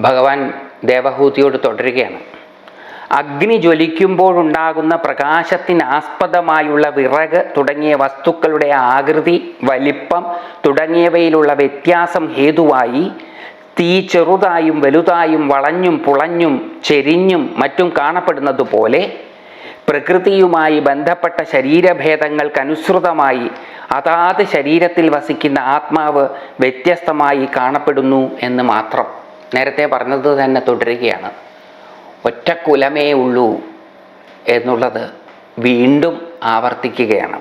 ഭഗവാൻ ദേവഹൂതിയോട് തുടരുകയാണ്. അഗ്നി ജ്വലിക്കുമ്പോഴുണ്ടാകുന്ന പ്രകാശത്തിനാസ്പദമായുള്ള വിറക് തുടങ്ങിയ വസ്തുക്കളുടെ ആകൃതി, വലിപ്പം തുടങ്ങിയവയിലുള്ള വ്യത്യാസം ഹേതുവായി തീ ചെറുതായും വലുതായും വളഞ്ഞും പുളഞ്ഞും ചെരിഞ്ഞും മറ്റും കാണപ്പെടുന്നത് പോലെ പ്രകൃതിയുമായി ബന്ധപ്പെട്ട ശരീരഭേദങ്ങൾക്കനുസൃതമായി അതാത് ശരീരത്തിൽ വസിക്കുന്ന ആത്മാവ് വ്യത്യസ്തമായി കാണപ്പെടുന്നു എന്ന് മാത്രം. നേരത്തെ പറഞ്ഞത് തന്നെ തുടരുകയാണ്. ഒറ്റ കുലമേ ഉള്ളൂ എന്നുള്ളത് വീണ്ടും ആവർത്തിക്കുകയാണ്.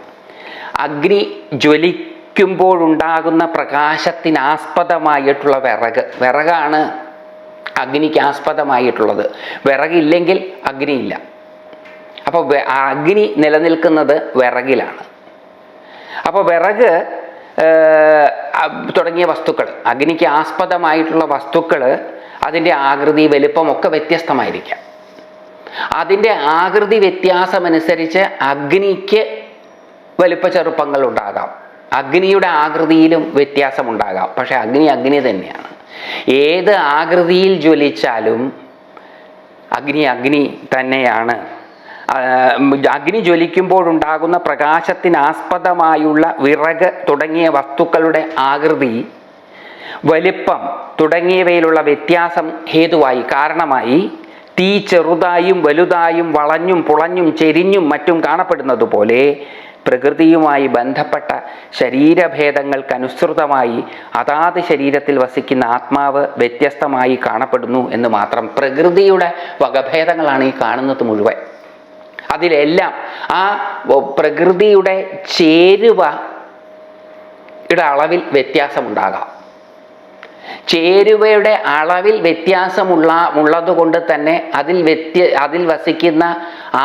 അഗ്നി ജ്വലിക്കുമ്പോഴുണ്ടാകുന്ന പ്രകാശത്തിനാസ്പദമായിട്ടുള്ള വിറകാണ് അഗ്നിക്ക് ആസ്പദമായിട്ടുള്ളത്. വിറകില്ലെങ്കിൽ അഗ്നിയില്ല. അപ്പോൾ അഗ്നി നിലനിൽക്കുന്നത് വിറകിലാണ്. അപ്പോൾ വിറക് തുടങ്ങിയ വസ്തുക്കൾ, അഗ്നിക്ക് ആസ്പദമായിട്ടുള്ള വസ്തുക്കൾ, അതിൻ്റെ ആകൃതി, വലിപ്പമൊക്കെ വ്യത്യസ്തമായിരിക്കാം. അതിൻ്റെ ആകൃതി വ്യത്യാസമനുസരിച്ച് അഗ്നിക്ക് വലിപ്പ ചെറുപ്പങ്ങൾ ഉണ്ടാകാം. അഗ്നിയുടെ ആകൃതിയിലും വ്യത്യാസമുണ്ടാകാം. പക്ഷെ അഗ്നി തന്നെയാണ്. ഏത് ആകൃതിയിൽ ജ്വലിച്ചാലും അഗ്നി തന്നെയാണ്. അഗ്നി ജ്വലിക്കുമ്പോഴുണ്ടാകുന്ന പ്രകാശത്തിനാസ്പദമായുള്ള വിറക് തുടങ്ങിയ വസ്തുക്കളുടെ ആകൃതി, വലിപ്പം തുടങ്ങിയവയിലുള്ള വ്യത്യാസം ഹേതുവായി, കാരണമായി തീ ചെറുതായും വലുതായും വളഞ്ഞും പുളഞ്ഞും ചെരിഞ്ഞും മറ്റും കാണപ്പെടുന്നത് പോലെ പ്രകൃതിയുമായി ബന്ധപ്പെട്ട ശരീരഭേദങ്ങൾക്കനുസൃതമായി അതാത് ശരീരത്തിൽ വസിക്കുന്ന ആത്മാവ് വ്യത്യസ്തമായി കാണപ്പെടുന്നു എന്ന് മാത്രം. പ്രകൃതിയുടെ വകഭേദങ്ങളാണ് ഈ കാണുന്നത് മുഴുവൻ. അതിലെല്ലാം ആ പ്രകൃതിയുടെ ചേരുവയുടെ അളവിൽ വ്യത്യാസമുണ്ടാകാം. ചേരുവയുടെ അളവിൽ വ്യത്യാസമുള്ളത് കൊണ്ട് തന്നെ അതിൽ വസിക്കുന്ന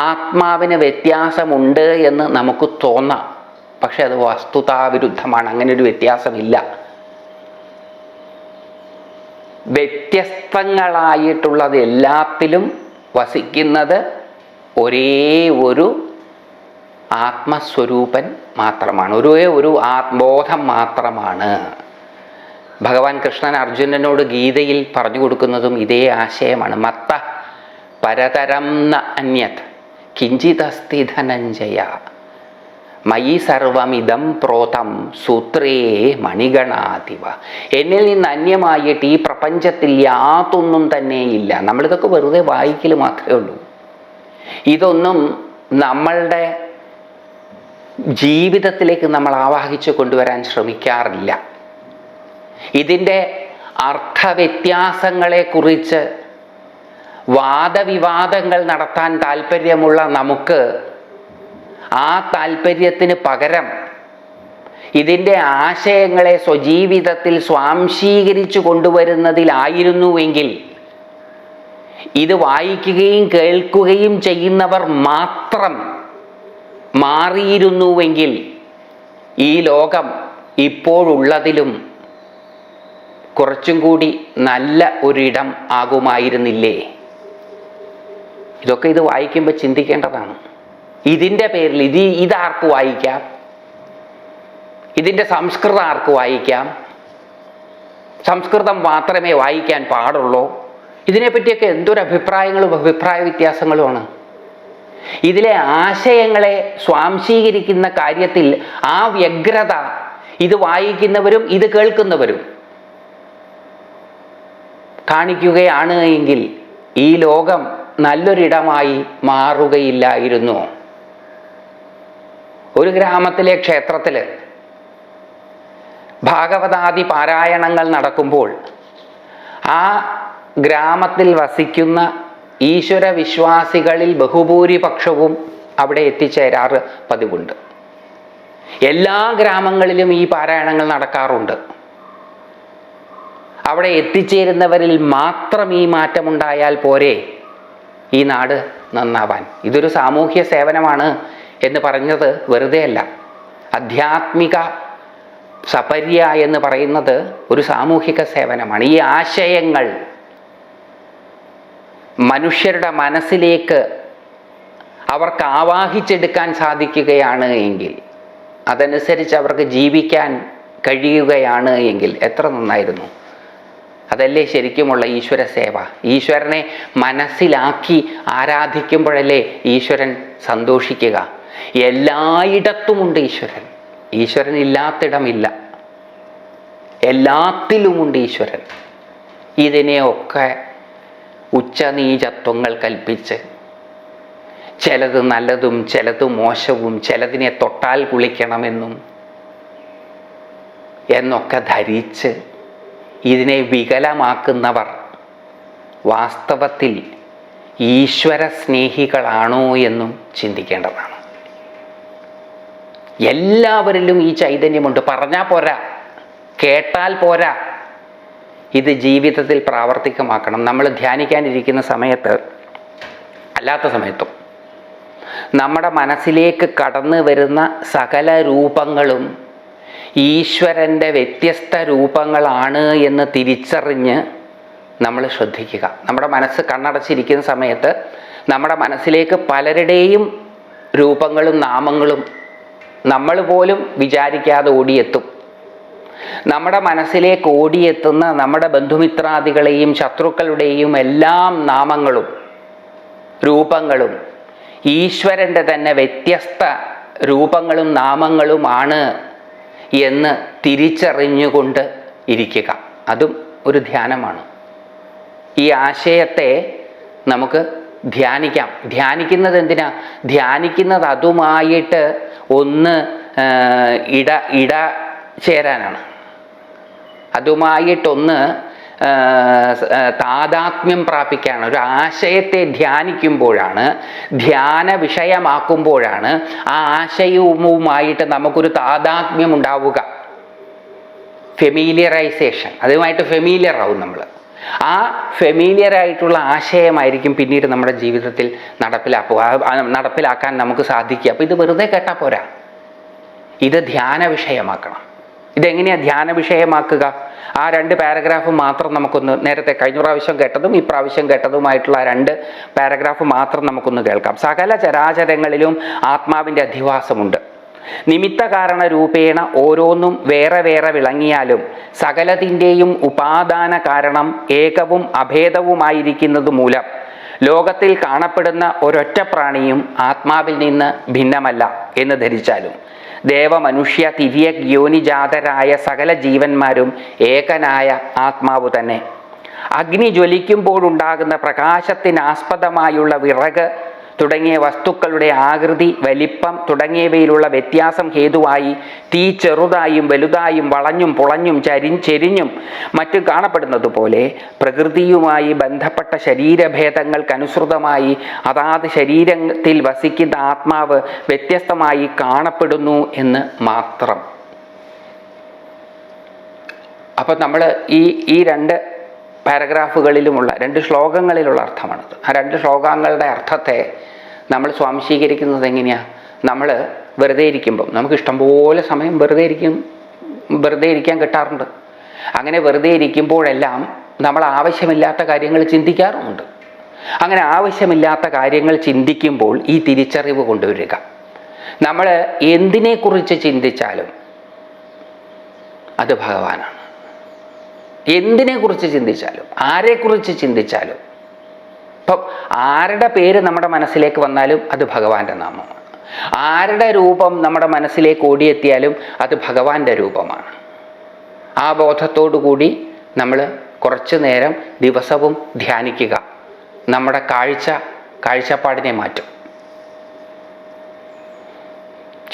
ആത്മാവിന് വ്യത്യാസമുണ്ട് എന്ന് നമുക്ക് തോന്നാം. പക്ഷെ അത് വസ്തുതാവിരുദ്ധമാണ്. അങ്ങനെ ഒരു വ്യത്യാസമില്ല. വ്യത്യസ്തങ്ങളായിട്ടുള്ളത് എല്ലാത്തിലും വസിക്കുന്നത് ഒരേ ഒരു ആത്മസ്വരൂപൻ മാത്രമാണ്. ഒരേ ഒരു ബോധം മാത്രമാണ്. ഭഗവാൻ കൃഷ്ണൻ അർജുനനോട് ഗീതയിൽ പറഞ്ഞു കൊടുക്കുന്നതും ഇതേ ആശയമാണ്. മത്ത പരതരം ന അന്യത് കിഞ്ചിതസ്തി ധനഞ്ജയ മയി സർവമിദം പ്രോതം സൂത്രേ മണിഗണാതിവ. എന്നിൽ നിന്ന് അന്യമായിട്ട് ഈ പ്രപഞ്ചത്തിൽ യാതൊന്നും തന്നെയില്ല. നമ്മളിതൊക്കെ വെറുതെ വായിക്കൽ മാത്രമേ ഉള്ളൂ. ഇതൊന്നും നമ്മളുടെ ജീവിതത്തിലേക്ക് നമ്മൾ ആവാഹിച്ചു കൊണ്ടുവരാൻ ശ്രമിക്കാറില്ല. ഇതിൻ്റെ അർത്ഥവ്യത്യാസങ്ങളെക്കുറിച്ച് വാദവിവാദങ്ങൾ നടത്താൻ താല്പര്യമുള്ള നമുക്ക് ആ താല്പര്യത്തിന് പകരം ഇതിൻ്റെ ആശയങ്ങളെ സ്വജീവിതത്തിൽ സ്വാംശീകരിച്ചു കൊണ്ടുവരുന്നതിലായിരുന്നുവെങ്കിൽ, ഇത് വായിക്കുകയും കേൾക്കുകയും ചെയ്യുന്നവർ മാത്രം മാറിയിരുന്നുവെങ്കിൽ ഈ ലോകം ഇപ്പോഴുള്ളതിലും കുറച്ചും കൂടി നല്ല ഒരിടം ആകുമായിരുന്നില്ലേ? ഇതൊക്കെ ഇത് വായിക്കുമ്പോൾ ചിന്തിക്കേണ്ടതാണ്. ഇതിൻ്റെ പേരിൽ ഇതാർക്ക് വായിക്കാം? ഇതിൻ്റെ സംസ്കൃതം ആർക്ക് വായിക്കാം? സംസ്കൃതം മാത്രമേ വായിക്കാൻ പാടുള്ളൂ? ഇതിനെപ്പറ്റിയൊക്കെ എന്തൊരു അഭിപ്രായ വ്യത്യാസങ്ങളുമാണ്. ഇതിലെ ആശയങ്ങളെ സ്വാംശീകരിക്കുന്ന കാര്യത്തിൽ ആ വ്യഗ്രത ഇത് വായിക്കുന്നവരും ഇത് കേൾക്കുന്നവരും കാണിക്കുകയാണ് എങ്കിൽ ഈ ലോകം നല്ലൊരിടമായി മാറുകയില്ലായിരുന്നു. ഒരു ഗ്രാമത്തിലെ ക്ഷേത്രത്തിൽ ഭാഗവതാദി പാരായണങ്ങൾ നടക്കുമ്പോൾ ആ ഗ്രാമത്തിൽ വസിക്കുന്ന ഈശ്വര വിശ്വാസികളിൽ ബഹുഭൂരിപക്ഷവും അവിടെ എത്തിച്ചേരാറ് പതിവുണ്ട്. എല്ലാ ഗ്രാമങ്ങളിലും ഈ പാരായണങ്ങൾ നടക്കാറുണ്ട്. അവിടെ എത്തിച്ചേരുന്നവരിൽ മാത്രം ഈ മാറ്റമുണ്ടായാൽ പോരെ ഈ നാട് നന്നാവാൻ? ഇതൊരു സാമൂഹ്യ സേവനമാണ് എന്ന് പറഞ്ഞത് വെറുതെ അല്ല. ആധ്യാത്മിക സപര്യ എന്ന് പറയുന്നത് ഒരു സാമൂഹിക സേവനമാണ്. ഈ ആശയങ്ങൾ മനുഷ്യരുടെ മനസ്സിലേക്ക് അവർക്ക് ആവാഹിച്ചെടുക്കാൻ സാധിക്കുകയാണ് എങ്കിൽ, അതനുസരിച്ച് അവർക്ക് ജീവിക്കാൻ കഴിയുകയാണ് എങ്കിൽ എത്ര നന്നായിരുന്നു. അതല്ലേ ശരിക്കുമുള്ള ഈശ്വര സേവ. ഈശ്വരനെ മനസ്സിലാക്കി ആരാധിക്കുമ്പോഴല്ലേ ഈശ്വരൻ സന്തോഷിക്കുക. എല്ലായിടത്തുമുണ്ട് ഈശ്വരൻ. ഈശ്വരൻ ഇല്ലാത്തിടമില്ല. എല്ലാത്തിലുമുണ്ട് ഈശ്വരൻ. ഇതിനെയൊക്കെ ഉച്ചനീചത്വങ്ങൾ കൽപ്പിച്ച് ചിലത് നല്ലതും ചിലത് മോശവും, ചിലതിനെ തൊട്ടാൽ കുളിക്കണമെന്നും എന്നൊക്കെ ധരിച്ച് ഇതിനെ വികലമാക്കുന്നവർ വാസ്തവത്തിൽ ഈശ്വര സ്നേഹികളാണോ എന്നും ചിന്തിക്കേണ്ടതാണ്. എല്ലാവരിലും ഈ ചൈതന്യമുണ്ട്. പറഞ്ഞാൽ പോരാ, കേട്ടാൽ പോരാ, ഇത് ജീവിതത്തിൽ പ്രാവർത്തികമാക്കണം. നമ്മൾ ധ്യാനിക്കാനിരിക്കുന്ന സമയത്ത് അല്ലാത്ത സമയത്തും നമ്മുടെ മനസ്സിലേക്ക് കടന്നു വരുന്ന സകല രൂപങ്ങളും ഈശ്വരൻ്റെ വ്യത്യസ്ത രൂപങ്ങളാണ് എന്ന് തിരിച്ചറിഞ്ഞ് നമ്മൾ ശ്രദ്ധിക്കുക. നമ്മുടെ മനസ്സ് കണ്ണടച്ചിരിക്കുന്ന സമയത്ത് നമ്മുടെ മനസ്സിലേക്ക് പലരുടെയും രൂപങ്ങളും നാമങ്ങളും നമ്മൾ പോലും വിചാരിക്കാതെ ഓടിയെത്തും. നമ്മുടെ മനസ്സിലേക്ക് ഓടിയെത്തുന്ന നമ്മുടെ ബന്ധുമിത്രാദികളെയും ശത്രുക്കളുടെയും എല്ലാം നാമങ്ങളും രൂപങ്ങളും ഈശ്വരൻ്റെ തന്നെ വ്യത്യസ്ത രൂപങ്ങളും നാമങ്ങളുമാണ് എന്ന് തിരിച്ചറിഞ്ഞുകൊണ്ട് ഇരിക്കുക. അതും ഒരു ധ്യാനമാണ്. ഈ ആശയത്തെ നമുക്ക് ധ്യാനിക്കാം. ധ്യാനിക്കുന്നത് എന്തിനാ? ധ്യാനിക്കുന്നത് അതുമായിട്ട് ഒന്ന് ഇട ചേരാനാണ്. അതുമായിട്ടൊന്ന് താദാത്മ്യം പ്രാപിക്കുകയാണ്. ഒരു ആശയത്തെ ധ്യാനിക്കുമ്പോഴാണ്, ധ്യാന വിഷയമാക്കുമ്പോഴാണ് ആ ആശയവുമായിട്ട് നമുക്കൊരു താദാത്മ്യം ഉണ്ടാവുക. ഫെമീലിയറൈസേഷൻ, അതുമായിട്ട് ഫെമീലിയർ ആവും നമ്മൾ. ആ ഫെമീലിയറായിട്ടുള്ള ആശയമായിരിക്കും പിന്നീട് നമ്മുടെ ജീവിതത്തിൽ നടപ്പിലാക്കാൻ നമുക്ക് സാധിക്കുക. അപ്പോൾ ഇത് വെറുതെ കേട്ടാൽ പോരാ, ഇത് ധ്യാന വിഷയമാക്കണം. ഇതെങ്ങനെയാണ് ധ്യാന വിഷയമാക്കുക? ആ 2 പാരഗ്രാഫ് മാത്രം നമുക്കൊന്ന്, നേരത്തെ കഴിഞ്ഞ പ്രാവശ്യം കേട്ടതും ഈ പ്രാവശ്യം കേട്ടതുമായിട്ടുള്ള 2 പാരഗ്രാഫ് മാത്രം നമുക്കൊന്ന് കേൾക്കാം. സകല ചരാചരങ്ങളിലും ആത്മാവിൻ്റെ അധിവാസമുണ്ട്. നിമിത്ത കാരണ രൂപേണ ഓരോന്നും വേറെ വേറെ വിളങ്ങിയാലും സകലത്തിൻ്റെയും ഉപാദാന കാരണം ഏകവും അഭേദവുമായിരിക്കുന്നത് മൂലം ലോകത്തിൽ കാണപ്പെടുന്ന ഒരൊറ്റ പ്രാണിയും ആത്മാവിൽ നിന്ന് ഭിന്നമല്ല എന്ന് ധരിച്ചാലും ദേവമനുഷ്യ തിര്യക് യോനിജാതരായ സകല ജീവന്മാരും ഏകനായ ആത്മാവ് തന്നെ. അഗ്നി ജ്വലിക്കുമ്പോഴുണ്ടാകുന്ന പ്രകാശത്തിനാസ്പദമായുള്ള വിറക് തുടങ്ങിയ വസ്തുക്കളുടെ ആകൃതി, വലിപ്പം തുടങ്ങിയവയിലുള്ള വ്യത്യാസം ഹേതുവായി തീ ചെറുതായും വലുതായും വളഞ്ഞും പുളഞ്ഞും ചെരിഞ്ഞും മറ്റും കാണപ്പെടുന്നത് പോലെ പ്രകൃതിയുമായി ബന്ധപ്പെട്ട ശരീരഭേദങ്ങൾക്കനുസൃതമായി അതാത് ശരീരത്തിൽ വസിക്കുന്ന ആത്മാവ് വ്യത്യസ്തമായി കാണപ്പെടുന്നു എന്ന് മാത്രം. അപ്പം നമ്മൾ ഈ 2 പാരഗ്രാഫുകളിലുമുള്ള 2 ശ്ലോകങ്ങളിലുള്ള അർത്ഥമാണത്. ആ 2 ശ്ലോകങ്ങളുടെ അർത്ഥത്തെ നമ്മൾ സ്വാംശീകരിക്കുന്നത് എങ്ങനെയാണ്? നമ്മൾ വെറുതെ ഇരിക്കുമ്പം നമുക്ക് ഇഷ്ടംപോലെ സമയം വെറുതെ ഇരിക്കാൻ കിട്ടാറുണ്ട്. അങ്ങനെ വെറുതെ ഇരിക്കുമ്പോഴെല്ലാം നമ്മൾ ആവശ്യമില്ലാത്ത കാര്യങ്ങൾ ചിന്തിക്കാറുമുണ്ട്. അങ്ങനെ ആവശ്യമില്ലാത്ത കാര്യങ്ങൾ ചിന്തിക്കുമ്പോൾ ഈ തിരിച്ചറിവ് കൊണ്ടുവരിക. നമ്മൾ എന്തിനെക്കുറിച്ച് ചിന്തിച്ചാലും അത് ഭഗവാനാണ്. എന്തിനെക്കുറിച്ച് ചിന്തിച്ചാലും, ആരെക്കുറിച്ച് ചിന്തിച്ചാലും, ഇപ്പം ആരുടെ പേര് നമ്മുടെ മനസ്സിലേക്ക് വന്നാലും അത് ഭഗവാന്റെ നാമമാണ്. ആരുടെ രൂപം നമ്മുടെ മനസ്സിലേക്ക് ഓടിയെത്തിയാലും അത് ഭഗവാന്റെ രൂപമാണ്. ആ ബോധത്തോടു കൂടി നമ്മൾ കുറച്ചു നേരം ദിവസവും ധ്യാനിക്കുക. നമ്മുടെ കാഴ്ചപ്പാടിനെ മാറ്റും.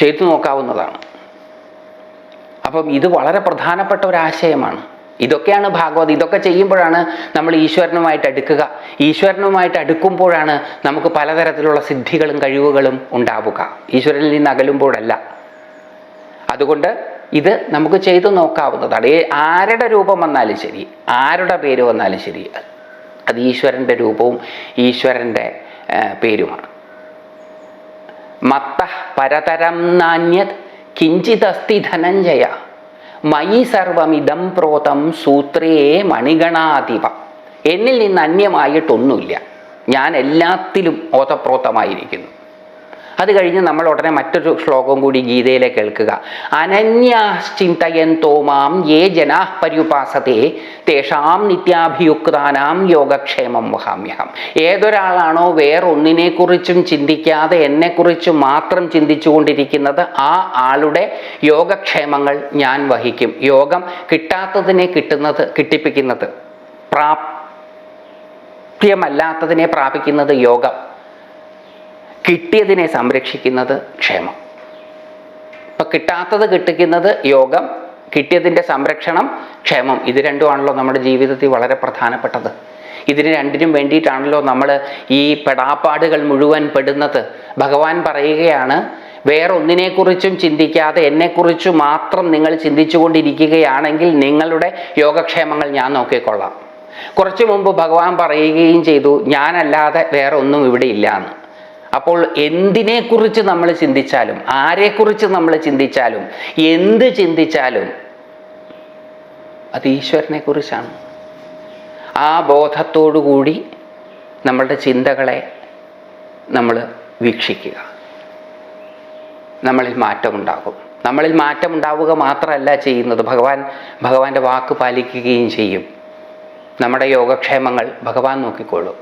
ചെയ്തു നോക്കാവുന്നതാണ്. അപ്പം ഇത് വളരെ പ്രധാനപ്പെട്ട ഒരാശയമാണ്. ഇതൊക്കെയാണ് ഭാഗവത്. ഇതൊക്കെ ചെയ്യുമ്പോഴാണ് നമ്മൾ ഈശ്വരനുമായിട്ട് അടുക്കുക. ഈശ്വരനുമായിട്ട് അടുക്കുമ്പോഴാണ് നമുക്ക് പലതരത്തിലുള്ള സിദ്ധികളും കഴിവുകളും ഉണ്ടാവുക, ഈശ്വരനിൽ നിന്ന് അകലുമ്പോഴല്ല. അതുകൊണ്ട് ഇത് നമുക്ക് ചെയ്തു നോക്കാവുന്നതാണ്. ആരുടെ രൂപം വന്നാലും ശരി, ആരുടെ പേര് വന്നാലും ശരി, അത് ഈശ്വരൻ്റെ രൂപവും ഈശ്വരൻ്റെ പേരുമാണ്. മത്ത പരതരം നാന്യത് കിഞ്ചിതസ്തി ധനഞ്ജയ മയി സർവമിതം പ്രോതം സൂത്രേ മണിഗണാധിപ. എന്നിൽ നിന്ന് അന്യമായിട്ടൊന്നുമില്ല, ഞാൻ എല്ലാത്തിലും ഓതപ്രോതമായിരിക്കുന്നു. അത് കഴിഞ്ഞ് നമ്മൾ ഉടനെ മറ്റൊരു ശ്ലോകം കൂടി ഗീതയിലെ കേൾക്കുക. അനന്യാശ്ചിന്തയന്തോ മാം യേ ജനാഃ പര്യുപാസതേ തേഷാം നിത്യാഭിയുക്താനാം യോഗക്ഷേമം വഹാമ്യഹം. ഏതൊരാളാണോ വേറൊന്നിനെക്കുറിച്ചും ചിന്തിക്കാതെ എന്നെക്കുറിച്ച് മാത്രം ചിന്തിച്ചുകൊണ്ടിരിക്കുന്നത്, ആ ആളുടെ യോഗക്ഷേമങ്ങൾ ഞാൻ വഹിക്കും. യോഗം കിട്ടാത്തതിനെ കിട്ടിപ്പിക്കുന്നത്, പ്രാപ്യമല്ലാത്തതിനെ പ്രാപിക്കുന്നത് യോഗം, കിട്ടിയതിനെ സംരക്ഷിക്കുന്നത് ക്ഷേമം. ഇപ്പം കിട്ടാത്തത് കിട്ടിക്കുന്നത് യോഗം, കിട്ടിയതിൻ്റെ സംരക്ഷണം ക്ഷേമം. ഇത് രണ്ടുമാണല്ലോ നമ്മുടെ ജീവിതത്തിൽ വളരെ പ്രധാനപ്പെട്ടത്. ഇതിന് രണ്ടിനും വേണ്ടിയിട്ടാണല്ലോ നമ്മൾ ഈ പെടാപ്പാടുകൾ മുഴുവൻ പെടുന്നത്. ഭഗവാൻ പറയുകയാണ്, വേറൊന്നിനെക്കുറിച്ചും ചിന്തിക്കാതെ എന്നെക്കുറിച്ച് മാത്രം നിങ്ങൾ ചിന്തിച്ചു കൊണ്ടിരിക്കുകയാണെങ്കിൽ നിങ്ങളുടെ യോഗക്ഷേമങ്ങൾ ഞാൻ നോക്കിക്കൊള്ളാം. കുറച്ചു മുമ്പ് ഭഗവാൻ പറയുകയും ചെയ്തു, ഞാനല്ലാതെ വേറെ ഒന്നും ഇവിടെ ഇല്ല എന്ന്. അപ്പോൾ എന്തിനെക്കുറിച്ച് നമ്മൾ ചിന്തിച്ചാലും, ആരെക്കുറിച്ച് നമ്മൾ ചിന്തിച്ചാലും, എന്ത് ചിന്തിച്ചാലും അത് ഈശ്വരനെ കുറിച്ചാണ്. ആ ബോധത്തോടുകൂടി നമ്മളുടെ ചിന്തകളെ നമ്മൾ വീക്ഷിക്കുക. നമ്മളിൽ മാറ്റമുണ്ടാകും. നമ്മളിൽ മാറ്റമുണ്ടാവുക മാത്രമല്ല ചെയ്യുന്നത്, ഭഗവാന്റെ വാക്ക് പാലിക്കുകയും ചെയ്യും. നമ്മുടെ യോഗക്ഷേമങ്ങൾ ഭഗവാൻ നോക്കിക്കൊള്ളും.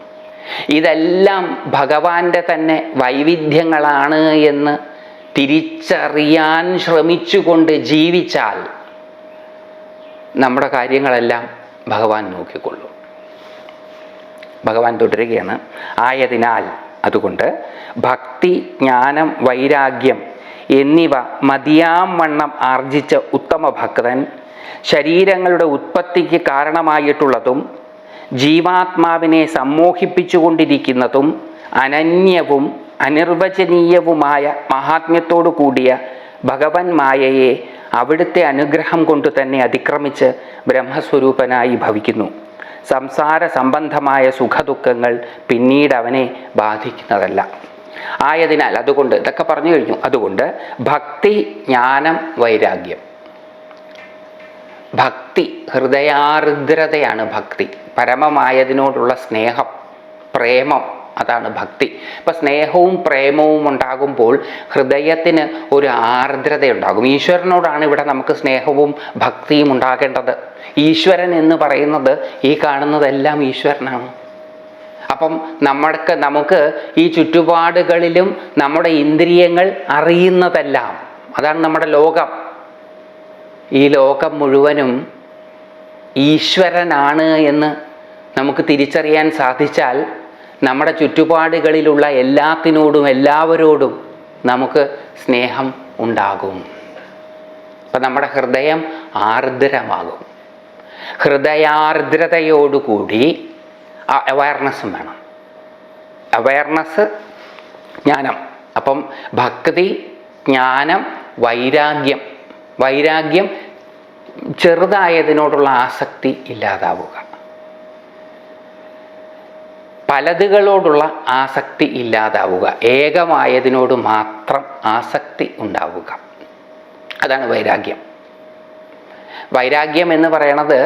ഇതെല്ലാം ഭഗവാന്റെ തന്നെ വൈവിധ്യങ്ങളാണ് എന്ന് തിരിച്ചറിയാൻ ശ്രമിച്ചുകൊണ്ട് ജീവിച്ചാൽ നമ്മുടെ കാര്യങ്ങളെല്ലാം ഭഗവാൻ നോക്കിക്കൊള്ളും. ഭഗവാൻ തുടരുകയാണ്, ആയതിനാൽ അതുകൊണ്ട് ഭക്തി, ജ്ഞാനം, വൈരാഗ്യം എന്നിവ മതിയാം വണ്ണം ആർജിച്ച ഉത്തമ ഭക്തൻ ശരീരങ്ങളുടെ ഉത്പത്തിക്ക് കാരണമായിട്ടുള്ളതും ജീവാത്മാവിനെ സമ്മോഹിപ്പിച്ചുകൊണ്ടിരിക്കുന്നതും അനന്യവും അനിർവചനീയവുമായ മഹാത്മ്യത്തോടു കൂടിയ ഭഗവൻ മായയെ അവിടുത്തെ അനുഗ്രഹം കൊണ്ട് തന്നെ അതിക്രമിച്ച് ബ്രഹ്മസ്വരൂപനായി ഭവിക്കുന്നു. സംസാര സംബന്ധമായ സുഖദുഃഖങ്ങൾ പിന്നീട് അവനെ ബാധിക്കുന്നതല്ല. ആയതിനാൽ അതുകൊണ്ട്, ഇതൊക്കെ പറഞ്ഞു കഴിഞ്ഞു. അതുകൊണ്ട് ഭക്തി, ജ്ഞാനം, വൈരാഗ്യം. ഭക്തി ഹൃദയാർദ്രതയാണ് ഭക്തി. പരമമായതിനോടുള്ള സ്നേഹം, പ്രേമം, അതാണ് ഭക്തി. ഇപ്പം സ്നേഹവും പ്രേമവും ഉണ്ടാകുമ്പോൾ ഹൃദയത്തിന് ഒരു ആർദ്രതയുണ്ടാകും. ഈശ്വരനോടാണ് ഇവിടെ നമുക്ക് സ്നേഹവും ഭക്തിയും ഉണ്ടാകേണ്ടത്. ഈശ്വരൻ എന്ന് പറയുന്നത് ഈ കാണുന്നതെല്ലാം ഈശ്വരനാണ്. അപ്പം നമുക്ക് ഈ ചുറ്റുപാടുകളിലും നമ്മുടെ ഇന്ദ്രിയങ്ങൾ അറിയുന്നതെല്ലാം, അതാണ് നമ്മുടെ ലോകം. ഈ ലോകം മുഴുവനും ഈശ്വരനാണ് എന്ന് നമുക്ക് തിരിച്ചറിയാൻ സാധിച്ചാൽ നമ്മുടെ ചുറ്റുപാടുകളിലുള്ള എല്ലാത്തിനോടും എല്ലാവരോടും നമുക്ക് സ്നേഹം ഉണ്ടാകും. അപ്പം നമ്മുടെ ഹൃദയം ആർദ്രമാകും. ഹൃദയാർദ്രതയോടുകൂടി അവയർനെസ്സും വേണം. അവയർനെസ്, ജ്ഞാനം. അപ്പം ഭക്തി, ജ്ഞാനം, വൈരാഗ്യം. വൈരാഗ്യം ചെറുതായതിനോടുള്ള ആസക്തി ഇല്ലാതാവുക, പലതുകളോടുള്ള ആസക്തി ഇല്ലാതാവുക, ഏകമായതിനോട് മാത്രം ആസക്തി ഉണ്ടാവുക. അതാണ് വൈരാഗ്യം. വൈരാഗ്യം എന്ന് പറയണത്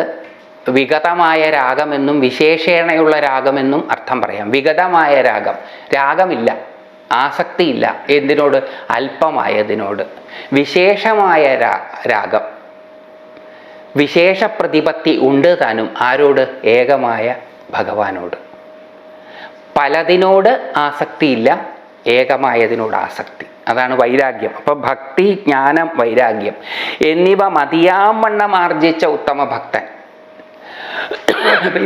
വിഗതമായ രാഗമെന്നും വിശേഷേണയുള്ള രാഗമെന്നും അർത്ഥം പറയാം. വിഗതമായ രാഗമില്ല, ആസക്തിയില്ല. എന്തിനോട്? അല്പമായതിനോട്. വിശേഷമായ രാഗം, വിശേഷ പ്രതിപത്തി ഉണ്ട് താനും. ആരോട്? ഏകമായ ഭഗവാനോട്. പലതിനോട് ആസക്തിയില്ല, ഏകമായതിനോട് ആസക്തി. അതാണ് വൈരാഗ്യം. അപ്പം ഭക്തി, ജ്ഞാനം, വൈരാഗ്യം എന്നിവ മതിയാവണ്ണം ആർജിച്ച ഉത്തമ ഭക്തൻ.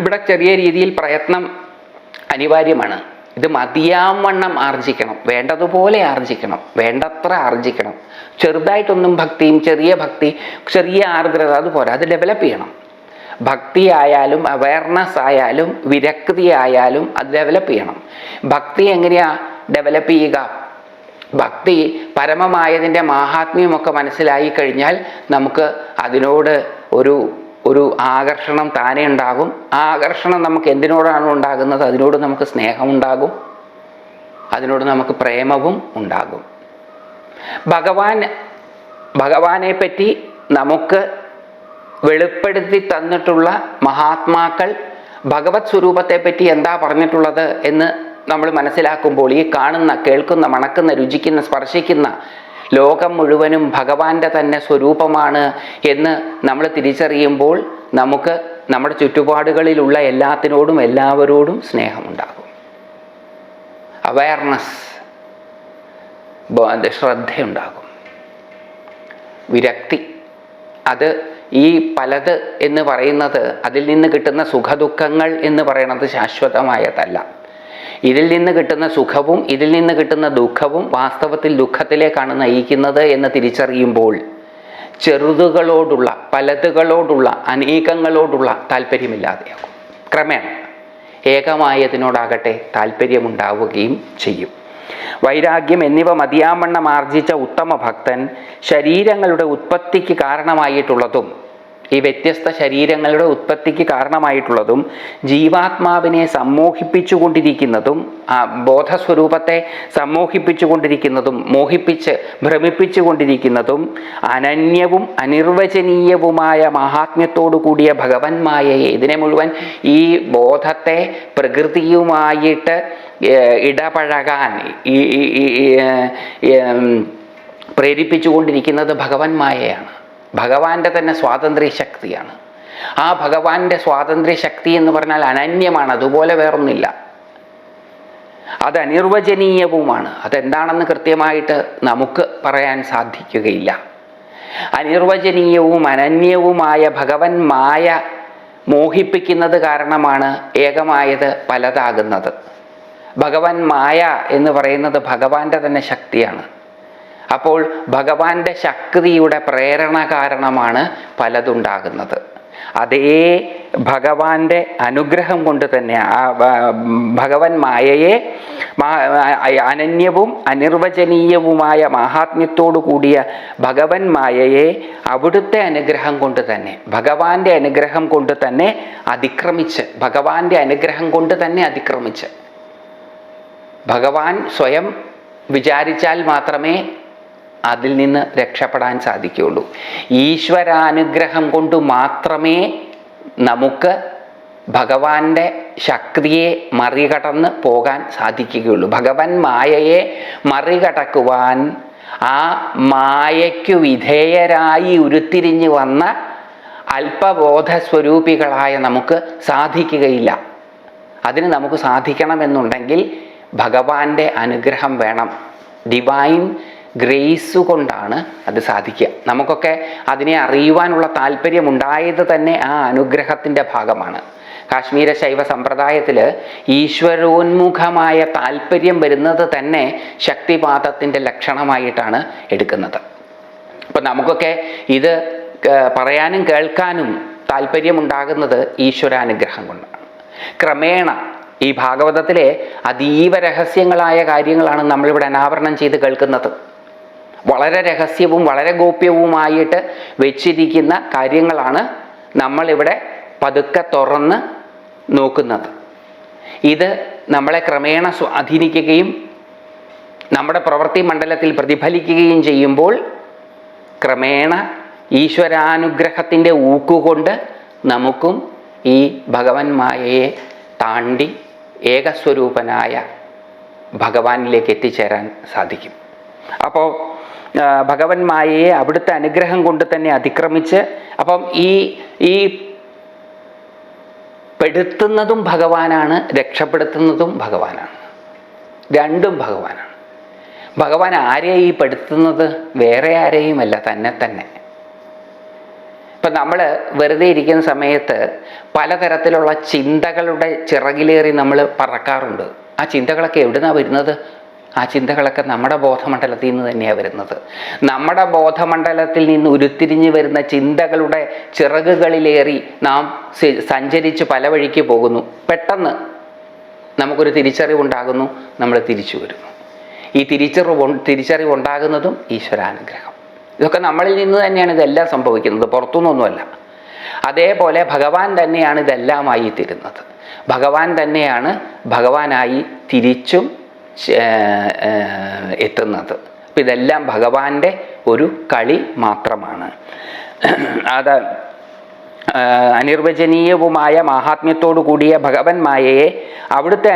ഇവിടെ ചെറിയ രീതിയിൽ പ്രയത്നം അനിവാര്യമാണ്. ഇത് മതിയാവണ്ണം ആർജിക്കണം, വേണ്ടതുപോലെ ആർജിക്കണം, വേണ്ടത്ര ആർജിക്കണം. ചെറുതായിട്ടൊന്നും ഭക്തിയും, ചെറിയ ഭക്തി, ചെറിയ ആർദ്രത അതുപോലെ അത് ഡെവലപ്പ് ചെയ്യണം. ഭക്തി ആയാലും അവയർനെസ് ആയാലും വിരക്തി ആയാലും അത് ഡെവലപ്പ് ചെയ്യണം. ഭക്തി എങ്ങനെയാ ഡെവലപ്പ് ചെയ്യുക? ഭക്തി പരമമായതിൻ്റെ മാഹാത്മ്യമൊക്കെ മനസ്സിലായി കഴിഞ്ഞാൽ നമുക്ക് അതിനോട് ഒരു ആകർഷണം താനേ ഉണ്ടാകും. ആ ആകർഷണം നമുക്ക് എന്തിനോടാണ് ഉണ്ടാകുന്നത്? അതിനോട് നമുക്ക് സ്നേഹമുണ്ടാകും, അതിനോട് നമുക്ക് പ്രേമവും ഉണ്ടാകും. ഭഗവാനെ പറ്റി നമുക്ക് വെളിപ്പെടുത്തി തന്നിട്ടുള്ള മഹാത്മാക്കൾ ഭഗവത് സ്വരൂപത്തെ പറ്റി എന്താ പറഞ്ഞിട്ടുള്ളത് എന്ന് നമ്മൾ മനസ്സിലാക്കുമ്പോൾ ഈ കാണുന്ന, കേൾക്കുന്ന, മണക്കുന്ന, രുചിക്കുന്ന, സ്പർശിക്കുന്ന ലോകം മുഴുവനും ഭഗവാന്റെ തന്നെ സ്വരൂപമാണ് എന്ന് നമ്മൾ തിരിച്ചറിയുമ്പോൾ നമുക്ക് നമ്മുടെ ചുറ്റുപാടുകളിലുള്ള എല്ലാത്തിനോടും എല്ലാവരോടും സ്നേഹമുണ്ടാകും. അവയർനെസ്, ശ്രദ്ധയുണ്ടാകും. വിരക്തി, അത് ഈ പലത് എന്ന് പറയുന്നത്, അതിൽ നിന്ന് കിട്ടുന്ന സുഖദുഃഖങ്ങൾ എന്ന് പറയുന്നത് ശാശ്വതമായതല്ല. ഇതിൽ നിന്ന് കിട്ടുന്ന സുഖവും ഇതിൽ നിന്ന് കിട്ടുന്ന ദുഃഖവും വാസ്തവത്തിൽ ദുഃഖത്തിലേക്കാണ് നയിക്കുന്നത് എന്ന് തിരിച്ചറിയുമ്പോൾ ചെറുതുകളോടുള്ള, പലതുകളോടുള്ള, അനേകങ്ങളോടുള്ള താല്പര്യമില്ലാതെയാകും. ക്രമേണ ഏകമായതിനോടാകട്ടെ താല്പര്യമുണ്ടാവുകയും ചെയ്യും. വൈരാഗ്യം എന്നിവ മതിയാവണ്ണം ആർജിച്ച ഉത്തമ ഭക്തൻ ശരീരങ്ങളുടെ ഉത്പത്തിക്ക് കാരണമായിട്ടുള്ളതും, ഈ വ്യത്യസ്ത ശരീരങ്ങളുടെ ഉത്പത്തിക്ക് കാരണമായിട്ടുള്ളതും ജീവാത്മാവിനെ സമ്മോഹിപ്പിച്ചുകൊണ്ടിരിക്കുന്നതും, ആ ബോധസ്വരൂപത്തെ സമ്മോഹിപ്പിച്ചുകൊണ്ടിരിക്കുന്നതും, മോഹിപ്പിച്ച് ഭ്രമിപ്പിച്ചു കൊണ്ടിരിക്കുന്നതും അനന്യവും അനിർവചനീയവുമായ മഹാത്മ്യത്തോടു കൂടിയ ഭഗവന്മായയെ, ഇതിനെ മുഴുവൻ ഈ ബോധത്തെ പ്രകൃതിയുമായിട്ട് ഇടപഴകാൻ പ്രേരിപ്പിച്ചുകൊണ്ടിരിക്കുന്നത് ഭഗവന്മായയാണ്. ഭഗവാന്റെ തന്നെ സ്വാതന്ത്ര്യ ശക്തിയാണ്. ആ ഭഗവാന്റെ സ്വാതന്ത്ര്യ ശക്തി എന്ന് പറഞ്ഞാൽ അനന്യമാണ്, അതുപോലെ വേറൊന്നില്ല. അത് അനിർവചനീയവുമാണ്. അതെന്താണെന്ന് കൃത്യമായിട്ട് നമുക്ക് പറയാൻ സാധിക്കുകയില്ല. അനിർവചനീയവും അനന്യവുമായ ഭഗവൻ മായ മോഹിപ്പിക്കുന്നത് കാരണമാണ് ഏകമായത് പലതാകുന്നത്. ഭഗവൻ മായ എന്ന് പറയുന്നത് ഭഗവാന്റെ തന്നെ ശക്തിയാണ്. അപ്പോൾ ഭഗവാന്റെ ശക്തിയുടെ പ്രേരണ കാരണമാണ് പലതുണ്ടാകുന്നത്. അതേ ഭഗവാന്റെ അനുഗ്രഹം കൊണ്ട് തന്നെ ആ ഭഗവൻ മായയെ, അനന്യവും അനിർവചനീയവുമായ മാഹാത്മ്യത്തോടു കൂടിയ ഭഗവൻ മായയെ അവിടുത്തെ അനുഗ്രഹം കൊണ്ട് തന്നെ, ഭഗവാന്റെ അനുഗ്രഹം കൊണ്ട് തന്നെ അതിക്രമിച്ച്, ഭഗവാന്റെ അനുഗ്രഹം കൊണ്ട് തന്നെ അതിക്രമിച്ച്, ഭഗവാൻ സ്വയം വിചാരിച്ചാൽ മാത്രമേ അതിൽ നിന്ന് രക്ഷപ്പെടാൻ സാധിക്കുകയുള്ളൂ. ഈശ്വരാനുഗ്രഹം കൊണ്ട് മാത്രമേ നമുക്ക് ഭഗവാന്റെ ശക്തിയെ മറികടന്ന് പോകാൻ സാധിക്കുകയുള്ളൂ. ഭഗവൻ മായയെ മറികടക്കുവാൻ ആ മായയ്ക്കു വിധേയരായി ഉരുത്തിരിഞ്ഞു വന്ന അല്പബോധ സ്വരൂപികളായ നമുക്ക് സാധിക്കുകയില്ല. അതിന് നമുക്ക് സാധിക്കണമെന്നുണ്ടെങ്കിൽ ഭഗവാന്റെ അനുഗ്രഹം വേണം. ഡിവൈൻ ഗ്രേസ് കൊണ്ടാണ് അത് സാധിക്കുക. നമുക്കൊക്കെ അതിനെ അറിയുവാനുള്ള താല്പര്യമുണ്ടായത് തന്നെ ആ അനുഗ്രഹത്തിൻ്റെ ഭാഗമാണ്. കാശ്മീര ശൈവ സമ്പ്രദായത്തിൽ ഈശ്വരോന്മുഖമായ താല്പര്യം വരുന്നത് തന്നെ ശക്തിപാതത്തിൻ്റെ ലക്ഷണമായിട്ടാണ് എടുക്കുന്നത്. അപ്പം നമുക്കൊക്കെ ഇത് പറയാനും കേൾക്കാനും താല്പര്യമുണ്ടാകുന്നത് ഈശ്വരാനുഗ്രഹം കൊണ്ടാണ്. ക്രമേണ ഈ ഭാഗവതത്തിലെ അതീവ രഹസ്യങ്ങളായ കാര്യങ്ങളാണ് നമ്മളിവിടെ അനാവരണം ചെയ്ത് കേൾക്കുന്നത്. വളരെ രഹസ്യവും വളരെ ഗോപ്യവുമായിട്ട് വെച്ചിരിക്കുന്ന കാര്യങ്ങളാണ് നമ്മളിവിടെ പതുക്കെ തുറന്ന് നോക്കുന്നത്. ഇത് നമ്മളെ ക്രമേണ സ്വാധീനിക്കുകയും നമ്മുടെ പ്രവൃത്തി മണ്ഡലത്തിൽ പ്രതിഫലിക്കുകയും ചെയ്യുമ്പോൾ ക്രമേണ ഈശ്വരാനുഗ്രഹത്തിൻ്റെ ഊക്കുകൊണ്ട് നമുക്കും ഈ ഭഗവൻ മായയെ താണ്ടി ഏകസ്വരൂപനായ ഭഗവാനിലേക്ക് എത്തിച്ചേരാൻ സാധിക്കും. അപ്പോൾ ഭഗവൻ മായയെ അവിടുത്തെ അനുഗ്രഹം കൊണ്ട് തന്നെ അതിക്രമിച്ച്, അപ്പം ഈ പെടുത്തുന്നതും ഭഗവാനാണ്, രക്ഷപ്പെടുത്തുന്നതും ഭഗവാനാണ്. രണ്ടും ഭഗവാനാണ്. ഭഗവാൻ ആരെയും ഈ പെടുത്തുന്നത് വേറെ ആരെയുമല്ല, തന്നെ തന്നെ. ഇപ്പം നമ്മൾ വെറുതെ ഇരിക്കുന്ന സമയത്ത് പലതരത്തിലുള്ള ചിന്തകളുടെ ചിറകിലേറി നമ്മൾ പറക്കാറുണ്ട്. ആ ചിന്തകളൊക്കെ എവിടുന്നാണ് വരുന്നത്? ആ ചിന്തകളൊക്കെ നമ്മുടെ ബോധമണ്ഡലത്തിൽ നിന്ന് തന്നെയാണ് വരുന്നത്. നമ്മുടെ ബോധമണ്ഡലത്തിൽ നിന്ന് ഉരുത്തിരിഞ്ഞു വരുന്ന ചിന്തകളുടെ ചിറകുകളിലേറി നാം സഞ്ചരിച്ച് പല വഴിക്ക് പോകുന്നു. പെട്ടെന്ന് നമുക്കൊരു തിരിച്ചറിവുണ്ടാകുന്നു, നമ്മൾ തിരിച്ചു വരുന്നു. ഈ തിരിച്ചറിവുണ്ടാകുന്നതും ഈശ്വരാനുഗ്രഹം. ഇതൊക്കെ നമ്മളിൽ നിന്ന് തന്നെയാണ് ഇതെല്ലാം സംഭവിക്കുന്നത്, പുറത്തുനിന്നൊന്നുമല്ല. അതേപോലെ ഭഗവാൻ തന്നെയാണ് ഇതെല്ലാമായി തീരുന്നത്. ഭഗവാൻ തന്നെയാണ് ഭഗവാനായി തിരിച്ചും എത്തുന്നത്. അപ്പം ഇതെല്ലാം ഭഗവാന്റെ ഒരു കളി മാത്രമാണ്. അത് അനിർവചനീയവുമായ മാഹാത്മ്യത്തോടു കൂടിയ ഭഗവൻ മായയെ അവിടുത്തെ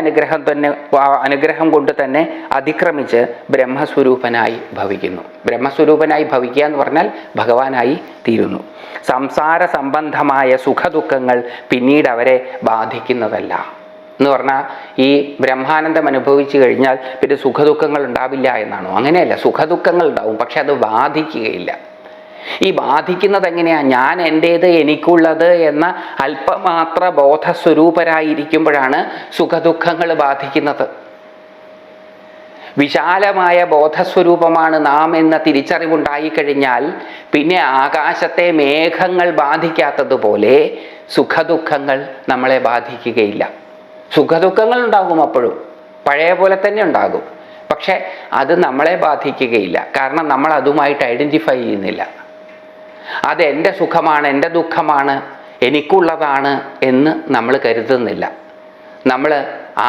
അനുഗ്രഹം കൊണ്ട് തന്നെ അതിക്രമിച്ച് ബ്രഹ്മസ്വരൂപനായി ഭവിക്കുന്നു. ബ്രഹ്മസ്വരൂപനായി ഭവിക്കുക എന്ന് പറഞ്ഞാൽ ഭഗവാനായി തീരുന്നു. സംസാര സംബന്ധമായ സുഖദുഃഖങ്ങൾ പിന്നീട് അവരെ ബാധിക്കുന്നതല്ല എന്ന് പറഞ്ഞാൽ ഈ ബ്രഹ്മാനന്ദം അനുഭവിച്ചു കഴിഞ്ഞാൽ പിന്നെ സുഖദുഃഖങ്ങൾ ഉണ്ടാവില്ല എന്നാണോ? അങ്ങനെയല്ല, സുഖദുഃഖങ്ങൾ ഉണ്ടാവും, പക്ഷെ അത് ബാധിക്കുകയില്ല. ഈ ബാധിക്കുന്നത് എങ്ങനെയാണ്? ഞാൻ എൻ്റേത്, എനിക്കുള്ളത് എന്ന അല്പമാത്ര ബോധസ്വരൂപരായിരിക്കുമ്പോഴാണ് സുഖദുഃഖങ്ങൾ ബാധിക്കുന്നത്. വിശാലമായ ബോധസ്വരൂപമാണ് നാം എന്ന തിരിച്ചറിവുണ്ടായിക്കഴിഞ്ഞാൽ പിന്നെ ആകാശത്തെ മേഘങ്ങൾ ബാധിക്കാത്തതുപോലെ സുഖദുഃഖങ്ങൾ നമ്മളെ ബാധിക്കുകയില്ല. സുഖദുഃഖങ്ങൾ ഉണ്ടാകും, അപ്പോഴും പഴയ പോലെ തന്നെ ഉണ്ടാകും, പക്ഷെ അത് നമ്മളെ ബാധിക്കുകയില്ല. കാരണം നമ്മൾ അതുമായിട്ട് ഐഡൻറ്റിഫൈ ചെയ്യുന്നില്ല. അതെൻ്റെ സുഖമാണ്, എൻ്റെ ദുഃഖമാണ്, എനിക്കുള്ളതാണ് എന്ന് നമ്മൾ കരുതുന്നില്ല. നമ്മൾ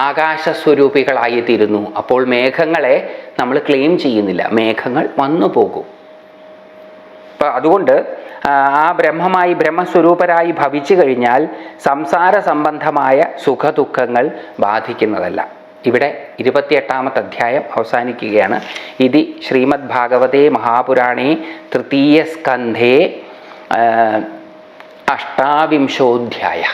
ആകാശസ്വരൂപികളായിത്തീരുന്നു. അപ്പോൾ മേഘങ്ങളെ നമ്മൾ ക്ലെയിം ചെയ്യുന്നില്ല, മേഘങ്ങൾ വന്നു പോകും. അപ്പം അതുകൊണ്ട് ആ ബ്രഹ്മസ്വരൂപരായി ഭവിച്ചു കഴിഞ്ഞാൽ സംസാര സംബന്ധമായ സുഖദുഃഖങ്ങൾ ബാധിക്കുന്നതല്ല. ഇവിടെ 28-ാമത്തെ അധ്യായം അവസാനിക്കുകയാണ്. ഇതി ശ്രീമദ് ഭാഗവതേ മഹാപുരാണേ തൃതീയ സ്കന്ധേ 8-വിംശോऽധ്യായഃ.